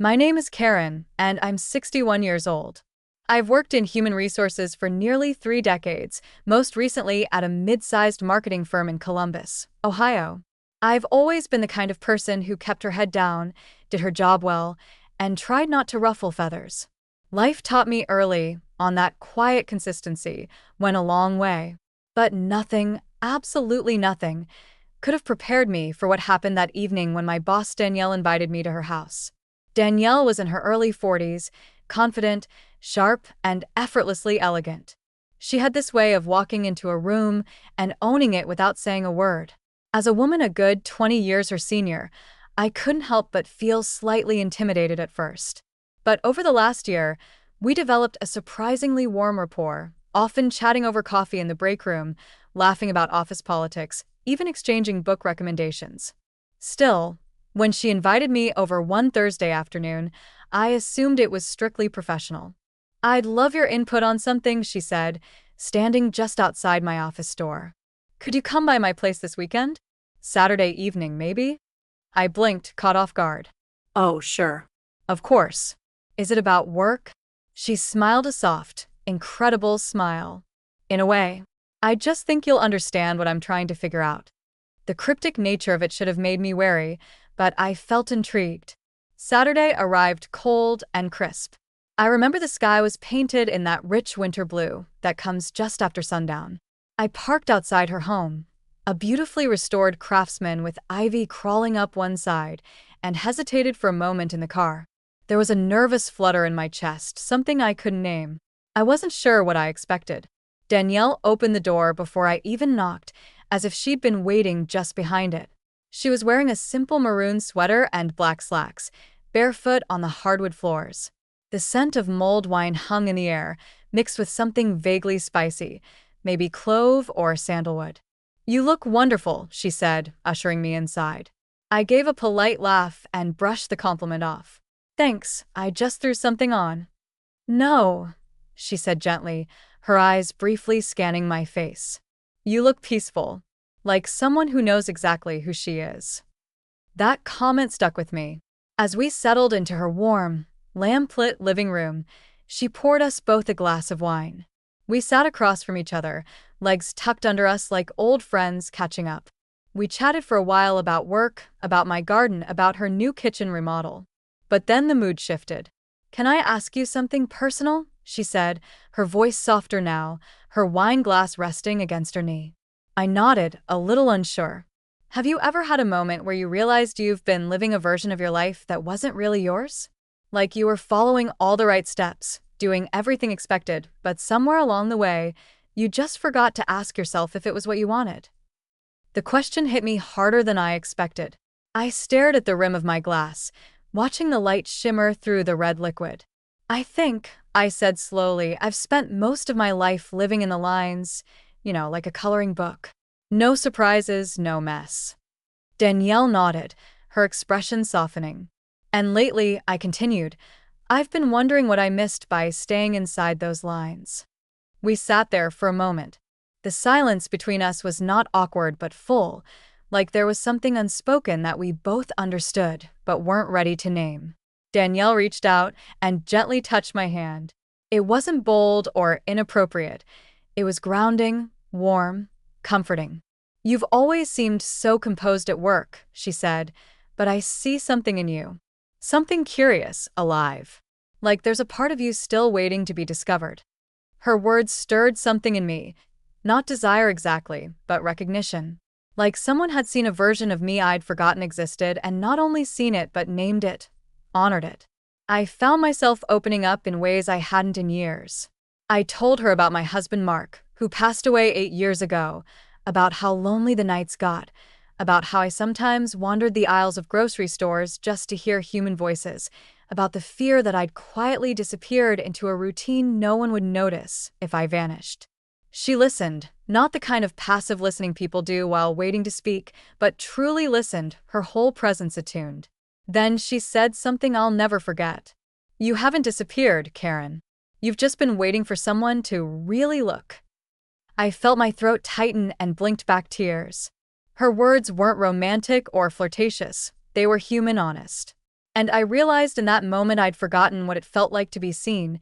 My name is Karen, and I'm 61 years old. I've worked in human resources for nearly 3 decades, most recently at a mid-sized marketing firm in Columbus, Ohio. I've always been the kind of person who kept her head down, did her job well, and tried not to ruffle feathers. Life taught me early on that quiet consistency went a long way. But nothing, absolutely nothing, could have prepared me for what happened that evening when my boss Danielle invited me to her house. Danielle was in her early 40s, confident, sharp, and effortlessly elegant. She had this way of walking into a room and owning it without saying a word. As a woman a good 20 years her senior, I couldn't help but feel slightly intimidated at first. But over the last year, we developed a surprisingly warm rapport, often chatting over coffee in the break room, laughing about office politics, even exchanging book recommendations. Still, when she invited me over one Thursday afternoon, I assumed it was strictly professional. "I'd love your input on something," she said, standing just outside my office door. "Could you come by my place this weekend? Saturday evening, maybe?" I blinked, caught off guard. Oh, sure. "Of course. Is it about work?" She smiled a soft, incredible smile. "In a way. I just think you'll understand what I'm trying to figure out." The cryptic nature of it should have made me wary, but I felt intrigued. Saturday arrived cold and crisp. I remember the sky was painted in that rich winter blue that comes just after sundown. I parked outside her home, a beautifully restored Craftsman with ivy crawling up one side, and hesitated for a moment in the car. There was a nervous flutter in my chest, something I couldn't name. I wasn't sure what I expected. Danielle opened the door before I even knocked, as if she'd been waiting just behind it. She was wearing a simple maroon sweater and black slacks, barefoot on the hardwood floors. The scent of mulled wine hung in the air, mixed with something vaguely spicy, maybe clove or sandalwood. "You look wonderful," she said, ushering me inside. I gave a polite laugh and brushed the compliment off. "Thanks, I just threw something on." "No," she said gently, her eyes briefly scanning my face. "You look peaceful, like someone who knows exactly who she is." That comment stuck with me. As we settled into her warm, lamp-lit living room, she poured us both a glass of wine. We sat across from each other, legs tucked under us like old friends catching up. We chatted for a while about work, about my garden, about her new kitchen remodel. But then the mood shifted. "Can I ask you something personal?" she said, her voice softer now, her wine glass resting against her knee. I nodded, a little unsure. "Have you ever had a moment where you realized you've been living a version of your life that wasn't really yours? Like you were following all the right steps, doing everything expected, but somewhere along the way, you just forgot to ask yourself if it was what you wanted?" The question hit me harder than I expected. I stared at the rim of my glass, watching the light shimmer through the red liquid. "I think," I said slowly, "I've spent most of my life living in the lines, like a coloring book. No surprises, no mess." Danielle nodded, her expression softening. "And lately," I continued, "I've been wondering what I missed by staying inside those lines." We sat there for a moment. The silence between us was not awkward but full, like there was something unspoken that we both understood but weren't ready to name. Danielle reached out and gently touched my hand. It wasn't bold or inappropriate. It was grounding, warm, comforting. "You've always seemed so composed at work," she said, "but I see something in you. Something curious, alive. Like there's a part of you still waiting to be discovered." Her words stirred something in me. Not desire exactly, but recognition. Like someone had seen a version of me I'd forgotten existed and not only seen it but named it, honored it. I found myself opening up in ways I hadn't in years. I told her about my husband Mark, who passed away 8 years ago, about how lonely the nights got, about how I sometimes wandered the aisles of grocery stores just to hear human voices, about the fear that I'd quietly disappeared into a routine no one would notice if I vanished. She listened, not the kind of passive listening people do while waiting to speak, but truly listened, her whole presence attuned. Then she said something I'll never forget. "You haven't disappeared, Karen. You've just been waiting for someone to really look." I felt my throat tighten and blinked back tears. Her words weren't romantic or flirtatious, they were human honest. And I realized in that moment I'd forgotten what it felt like to be seen,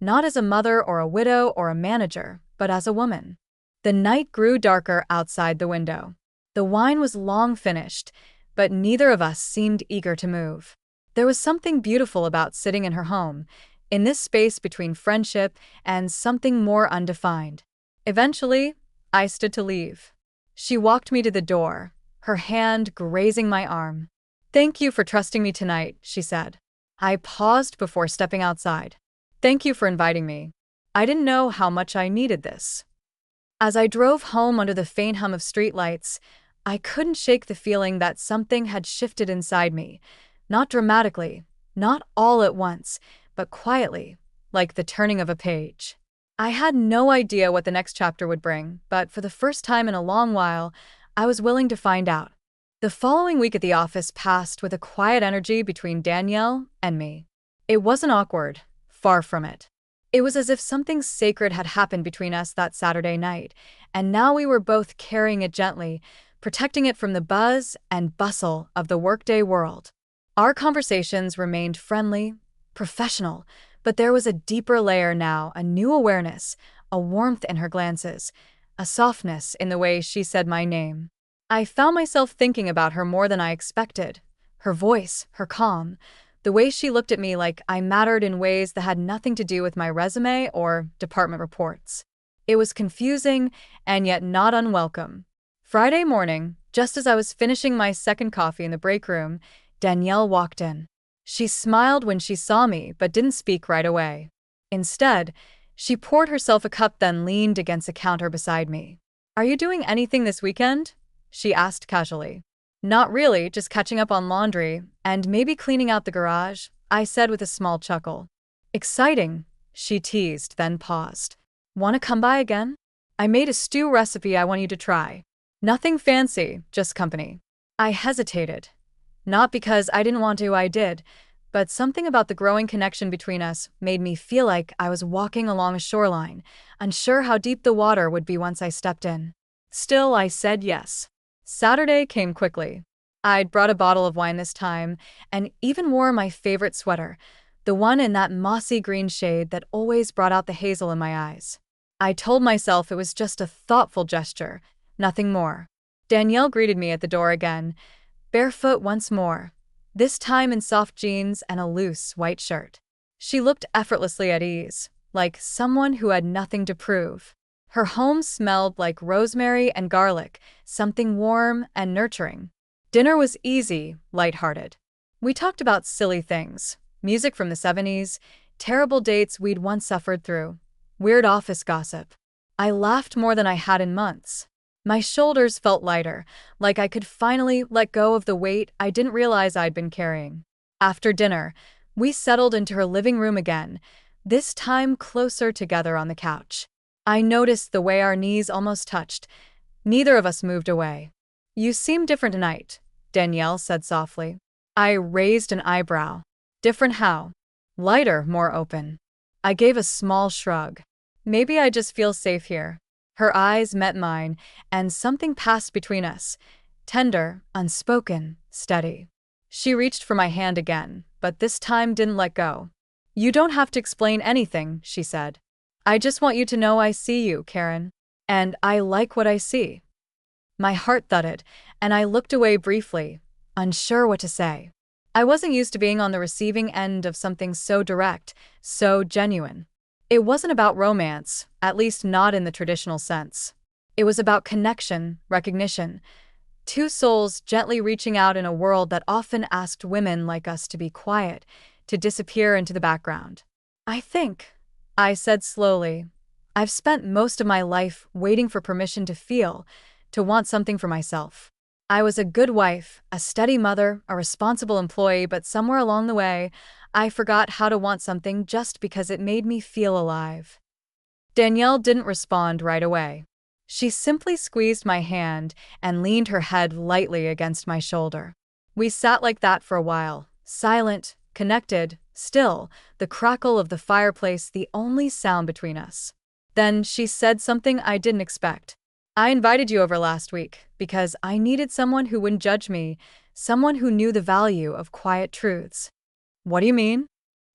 not as a mother or a widow or a manager, but as a woman. The night grew darker outside the window. The wine was long finished, but neither of us seemed eager to move. There was something beautiful about sitting in her home, in this space between friendship and something more undefined. Eventually, I stood to leave. She walked me to the door, her hand grazing my arm. "Thank you for trusting me tonight," she said. I paused before stepping outside. "Thank you for inviting me. I didn't know how much I needed this." As I drove home under the faint hum of streetlights, I couldn't shake the feeling that something had shifted inside me. Not dramatically, not all at once, but quietly, like the turning of a page. I had no idea what the next chapter would bring, but for the first time in a long while, I was willing to find out. The following week at the office passed with a quiet energy between Danielle and me. It wasn't awkward, far from it. It was as if something sacred had happened between us that Saturday night, and now we were both carrying it gently, protecting it from the buzz and bustle of the workday world. Our conversations remained friendly, professional, but there was a deeper layer now, a new awareness, a warmth in her glances, a softness in the way she said my name. I found myself thinking about her more than I expected. Her voice, her calm, the way she looked at me like I mattered in ways that had nothing to do with my resume or department reports. It was confusing and yet not unwelcome. Friday morning, just as I was finishing my second coffee in the break room, Danielle walked in. She smiled when she saw me but didn't speak right away. Instead, she poured herself a cup then leaned against a counter beside me. "Are you doing anything this weekend?" she asked casually. "Not really, just catching up on laundry and maybe cleaning out the garage," I said with a small chuckle. "Exciting," she teased, then paused. "Want to come by again? I made a stew recipe I want you to try. Nothing fancy, just company." I hesitated. Not because I didn't want to, I did, but something about the growing connection between us made me feel like I was walking along a shoreline, unsure how deep the water would be once I stepped in. Still, I said yes. Saturday came quickly. I'd brought a bottle of wine this time, and even wore my favorite sweater, the one in that mossy green shade that always brought out the hazel in my eyes. I told myself it was just a thoughtful gesture, nothing more. Danielle greeted me at the door again, barefoot once more, this time in soft jeans and a loose white shirt. She looked effortlessly at ease, like someone who had nothing to prove. Her home smelled like rosemary and garlic, something warm and nurturing. Dinner was easy, lighthearted. We talked about silly things, music from the 70s, terrible dates we'd once suffered through, weird office gossip. I laughed more than I had in months. My shoulders felt lighter, like I could finally let go of the weight I didn't realize I'd been carrying. After dinner, we settled into her living room again, this time closer together on the couch. I noticed the way our knees almost touched. Neither of us moved away. "You seem different tonight," Danielle said softly. I raised an eyebrow. "Different how?" "Lighter, more open." I gave a small shrug. "Maybe I just feel safe here." Her eyes met mine, and something passed between us. Tender, unspoken, steady. She reached for my hand again, but this time didn't let go. "You don't have to explain anything," she said. "I just want you to know I see you, Karen. And I like what I see." My heart thudded, and I looked away briefly, unsure what to say. I wasn't used to being on the receiving end of something so direct, so genuine. It wasn't about romance, at least not in the traditional sense. It was about connection, recognition. Two souls gently reaching out in a world that often asked women like us to be quiet, to disappear into the background. I said slowly, "I've spent most of my life waiting for permission to feel, to want something for myself. I was a good wife, a steady mother, a responsible employee, but somewhere along the way, I forgot how to want something just because it made me feel alive." Danielle didn't respond right away. She simply squeezed my hand and leaned her head lightly against my shoulder. We sat like that for a while, silent, connected, still, the crackle of the fireplace the only sound between us. Then she said something I didn't expect. "I invited you over last week because I needed someone who wouldn't judge me, someone who knew the value of quiet truths. What do you mean?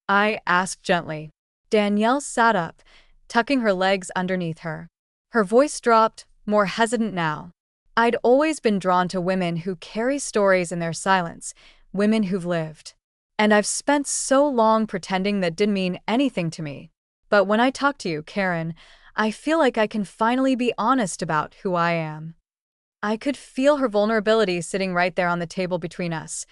I asked gently. Danielle sat up, tucking her legs underneath her. Her voice dropped, more hesitant now. I'd always been drawn to women who carry stories in their silence, women who've lived. And I've spent so long pretending that didn't mean anything to me. But when I talk to you, Karen, I feel like I can finally be honest about who I am. I could feel her vulnerability sitting right there on the table between us,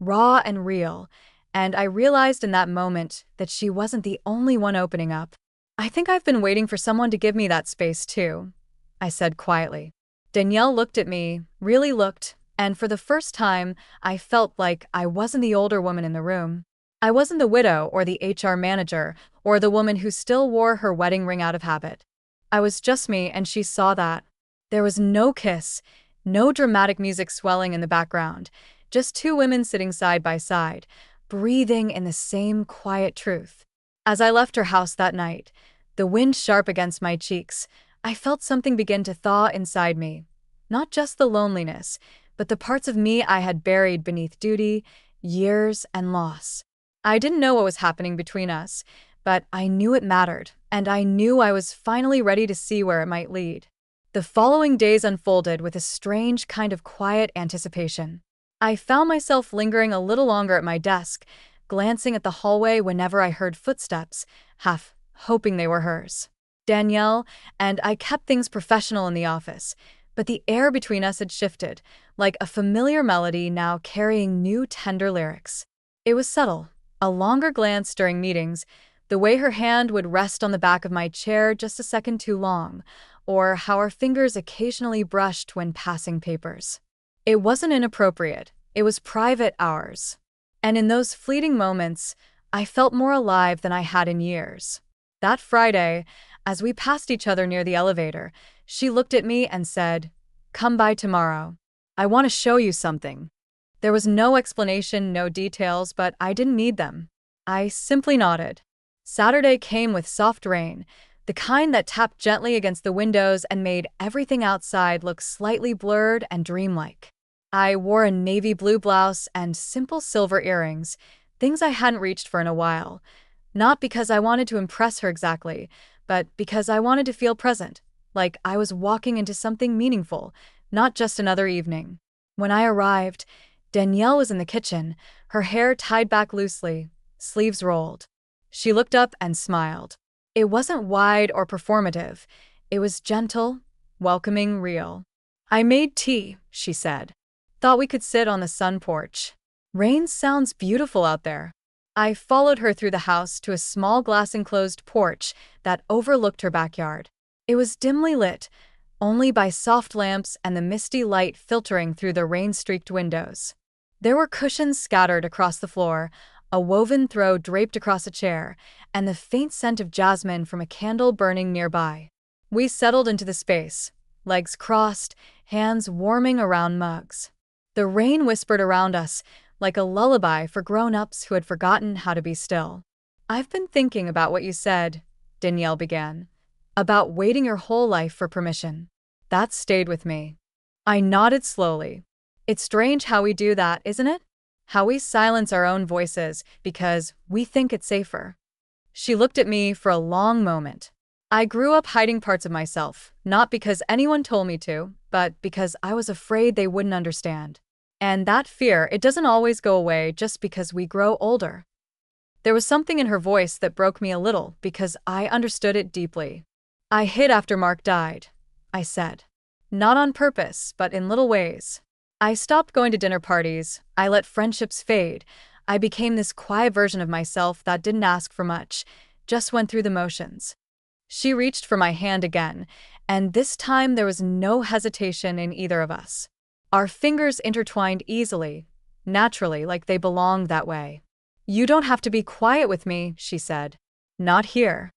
raw and real, and I realized in that moment that she wasn't the only one opening up. I think I've been waiting for someone to give me that space too, I said quietly. Danielle looked at me, really looked, and for the first time, I felt like I wasn't the older woman in the room. I wasn't the widow or the HR manager or the woman who still wore her wedding ring out of habit. I was just me, and she saw that. There was no kiss, no dramatic music swelling in the background, just two women sitting side by side, breathing in the same quiet truth. As I left her house that night, the wind sharp against my cheeks, I felt something begin to thaw inside me. Not just the loneliness, but the parts of me I had buried beneath duty, years, and loss. I didn't know what was happening between us, but I knew it mattered, and I knew I was finally ready to see where it might lead. The following days unfolded with a strange kind of quiet anticipation. I found myself lingering a little longer at my desk, glancing at the hallway whenever I heard footsteps, half hoping they were hers. Danielle and I kept things professional in the office, but the air between us had shifted, like a familiar melody now carrying new tender lyrics. It was subtle, a longer glance during meetings, the way her hand would rest on the back of my chair just a second too long, or how our fingers occasionally brushed when passing papers. It wasn't inappropriate, it was private ours. And in those fleeting moments, I felt more alive than I had in years. That Friday, as we passed each other near the elevator, she looked at me and said, "Come by tomorrow. I want to show you something." There was no explanation, no details, but I didn't need them. I simply nodded. Saturday came with soft rain, the kind that tapped gently against the windows and made everything outside look slightly blurred and dreamlike. I wore a navy blue blouse and simple silver earrings, things I hadn't reached for in a while. Not because I wanted to impress her exactly, but because I wanted to feel present, like I was walking into something meaningful, not just another evening. When I arrived, Danielle was in the kitchen, her hair tied back loosely, sleeves rolled. She looked up and smiled. It wasn't wide or performative. It was gentle, welcoming, real. "I made tea," she said. "Thought we could sit on the sun porch. Rain sounds beautiful out there." I followed her through the house to a small glass-enclosed porch that overlooked her backyard. It was dimly lit, only by soft lamps and the misty light filtering through the rain-streaked windows. There were cushions scattered across the floor, a woven throw draped across a chair, and the faint scent of jasmine from a candle burning nearby. We settled into the space, legs crossed, hands warming around mugs. The rain whispered around us, like a lullaby for grown-ups who had forgotten how to be still. "I've been thinking about what you said," Danielle began, "about waiting your whole life for permission." That stayed with me. I nodded slowly. It's strange how we do that, isn't it? How we silence our own voices because we think it's safer. She looked at me for a long moment. I grew up hiding parts of myself, not because anyone told me to, but because I was afraid they wouldn't understand. And that fear, it doesn't always go away just because we grow older. There was something in her voice that broke me a little because I understood it deeply. "I hid after Mark died," I said. "Not on purpose, but in little ways. I stopped going to dinner parties, I let friendships fade. I became this quiet version of myself that didn't ask for much, just went through the motions." She reached for my hand again, and this time there was no hesitation in either of us. Our fingers intertwined easily, naturally, like they belonged that way. "You don't have to be quiet with me," she said. "Not here."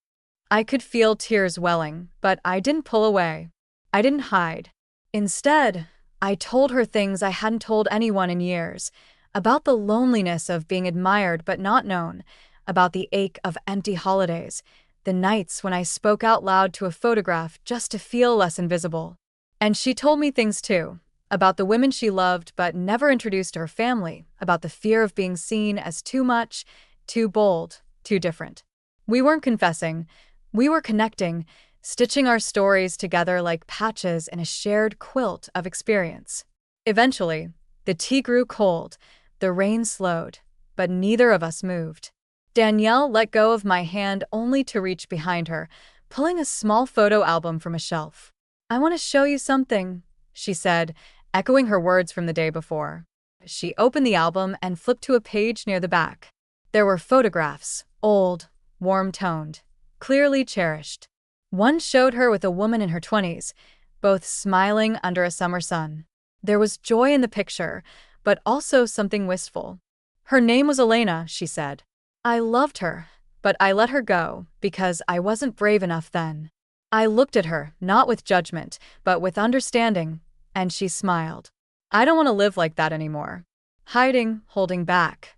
I could feel tears welling, but I didn't pull away. I didn't hide. Instead, I told her things I hadn't told anyone in years, about the loneliness of being admired but not known, about the ache of empty holidays, the nights when I spoke out loud to a photograph just to feel less invisible. And she told me things too, about the women she loved but never introduced to her family, about the fear of being seen as too much, too bold, too different. We weren't confessing, we were connecting, stitching our stories together like patches in a shared quilt of experience. Eventually, the tea grew cold, the rain slowed, but neither of us moved. Danielle let go of my hand only to reach behind her, pulling a small photo album from a shelf. "I want to show you something," she said, echoing her words from the day before. She opened the album and flipped to a page near the back. There were photographs, old, warm-toned, clearly cherished. One showed her with a woman in her 20s, both smiling under a summer sun. There was joy in the picture, but also something wistful. "Her name was Elena," she said. "I loved her, but I let her go because I wasn't brave enough then." I looked at her, not with judgment, but with understanding, and she smiled. "I don't want to live like that anymore. Hiding, holding back."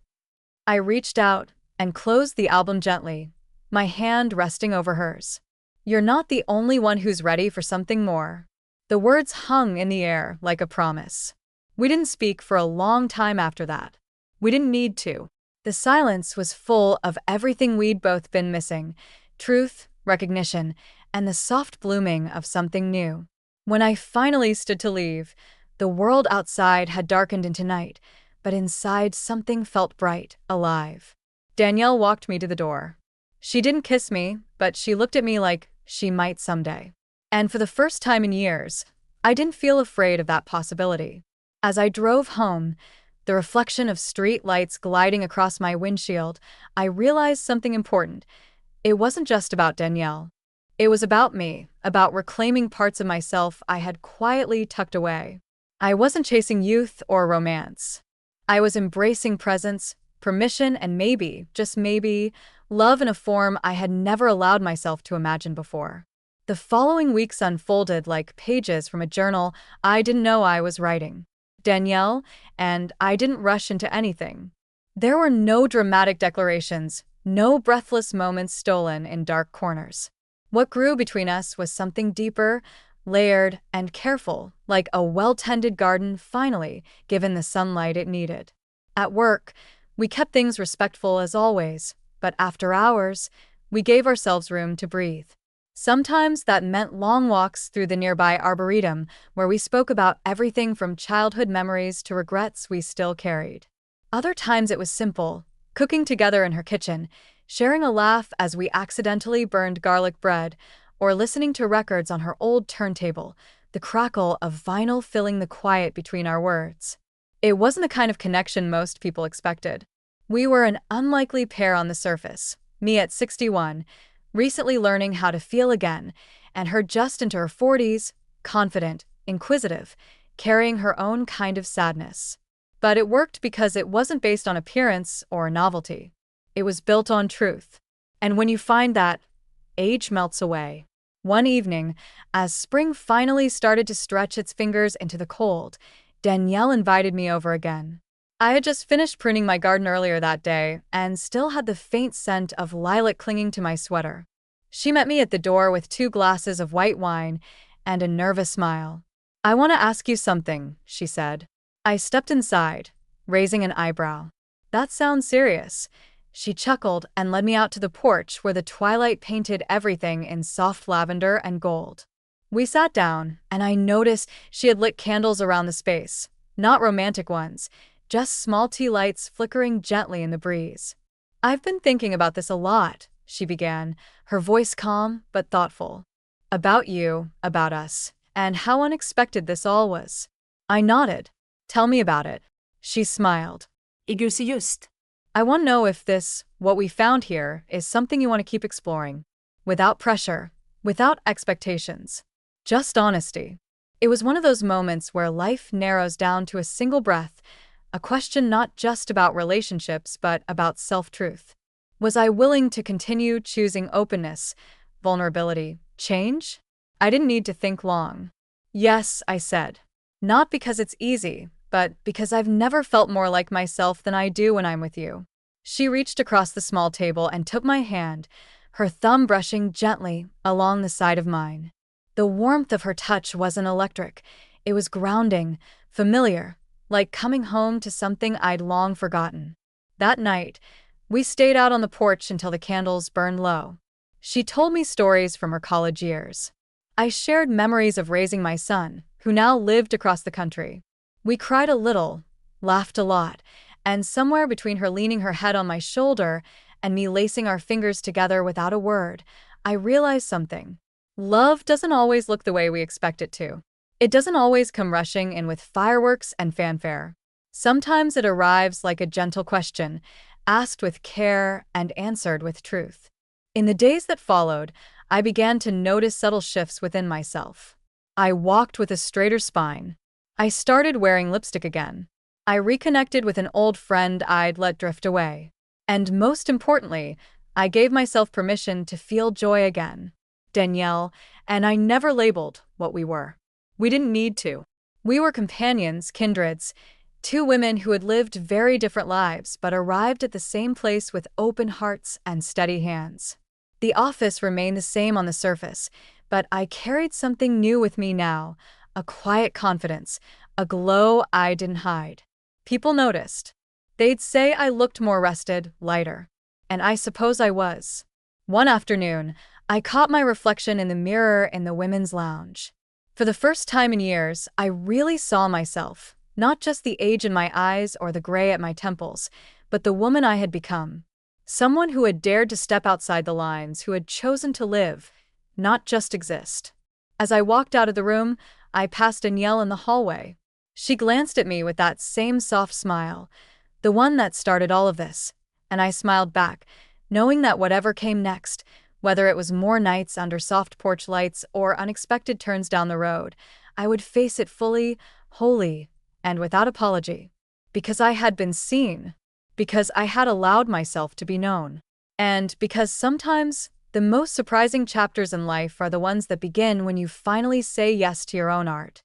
I reached out and closed the album gently, my hand resting over hers. "You're not the only one who's ready for something more." The words hung in the air like a promise. We didn't speak for a long time after that. We didn't need to. The silence was full of everything we'd both been missing: truth, recognition, and the soft blooming of something new. When I finally stood to leave, the world outside had darkened into night, but inside something felt bright, alive. Danielle walked me to the door. She didn't kiss me, but she looked at me like she might someday. And for the first time in years, I didn't feel afraid of that possibility. As I drove home, the reflection of street lights gliding across my windshield, I realized something important. It wasn't just about Danielle. It was about me, about reclaiming parts of myself I had quietly tucked away. I wasn't chasing youth or romance. I was embracing presence, permission, and maybe, just maybe, love in a form I had never allowed myself to imagine before. The following weeks unfolded like pages from a journal I didn't know I was writing. Danielle, and I didn't rush into anything. There were no dramatic declarations, no breathless moments stolen in dark corners. What grew between us was something deeper, layered, and careful, like a well-tended garden finally given the sunlight it needed. At work, we kept things respectful as always, but after hours, we gave ourselves room to breathe. Sometimes that meant long walks through the nearby arboretum, where we spoke about everything from childhood memories to regrets we still carried. Other times it was simple, cooking together in her kitchen, sharing a laugh as we accidentally burned garlic bread, or listening to records on her old turntable, the crackle of vinyl filling the quiet between our words. It wasn't the kind of connection most people expected. We were an unlikely pair on the surface, me at 61, recently learning how to feel again, and her just into her 40s, confident, inquisitive, carrying her own kind of sadness. But it worked because it wasn't based on appearance or novelty. It was built on truth. And when you find that, age melts away. One evening, as spring finally started to stretch its fingers into the cold, Danielle invited me over again. I had just finished pruning my garden earlier that day and still had the faint scent of lilac clinging to my sweater. She met me at the door with 2 glasses of white wine and a nervous smile. "I want to ask you something," she said. I stepped inside, raising an eyebrow. "That sounds serious." She chuckled and led me out to the porch where the twilight painted everything in soft lavender and gold. We sat down, and I noticed she had lit candles around the space, not romantic ones, just small tea lights flickering gently in the breeze. "I've been thinking about this a lot," she began, her voice calm but thoughtful. "About you, about us, and how unexpected this all was." I nodded. "Tell me about it." She smiled. Just. "I want to know if this, what we found here, is something you want to keep exploring. Without pressure, without expectations. Just honesty." It was one of those moments where life narrows down to a single breath, a question not just about relationships but about self-truth. Was I willing to continue choosing openness, vulnerability, change? I didn't need to think long. "Yes," I said. "Not because it's easy, but because I've never felt more like myself than I do when I'm with you." She reached across the small table and took my hand, her thumb brushing gently along the side of mine. The warmth of her touch wasn't electric. It was grounding, familiar, like coming home to something I'd long forgotten. That night, we stayed out on the porch until the candles burned low. She told me stories from her college years. I shared memories of raising my son, who now lived across the country. We cried a little, laughed a lot, and somewhere between her leaning her head on my shoulder and me lacing our fingers together without a word, I realized something. Love doesn't always look the way we expect it to. It doesn't always come rushing in with fireworks and fanfare. Sometimes it arrives like a gentle question, asked with care and answered with truth. In the days that followed, I began to notice subtle shifts within myself. I walked with a straighter spine. I started wearing lipstick again. I reconnected with an old friend I'd let drift away. And most importantly, I gave myself permission to feel joy again. Danielle and I never labeled what we were. We didn't need to. We were companions, kindreds, two women who had lived very different lives but arrived at the same place with open hearts and steady hands. The office remained the same on the surface, but I carried something new with me now, a quiet confidence, a glow I didn't hide. People noticed. They'd say I looked more rested, lighter. And I suppose I was. One afternoon, I caught my reflection in the mirror in the women's lounge. For the first time in years, I really saw myself, not just the age in my eyes or the gray at my temples, but the woman I had become. Someone who had dared to step outside the lines, who had chosen to live, not just exist. As I walked out of the room, I passed Danielle in the hallway. She glanced at me with that same soft smile, the one that started all of this, and I smiled back, knowing that whatever came next, whether it was more nights under soft porch lights or unexpected turns down the road, I would face it fully, wholly, and without apology. Because I had been seen. Because I had allowed myself to be known. And because sometimes the most surprising chapters in life are the ones that begin when you finally say yes to your own art.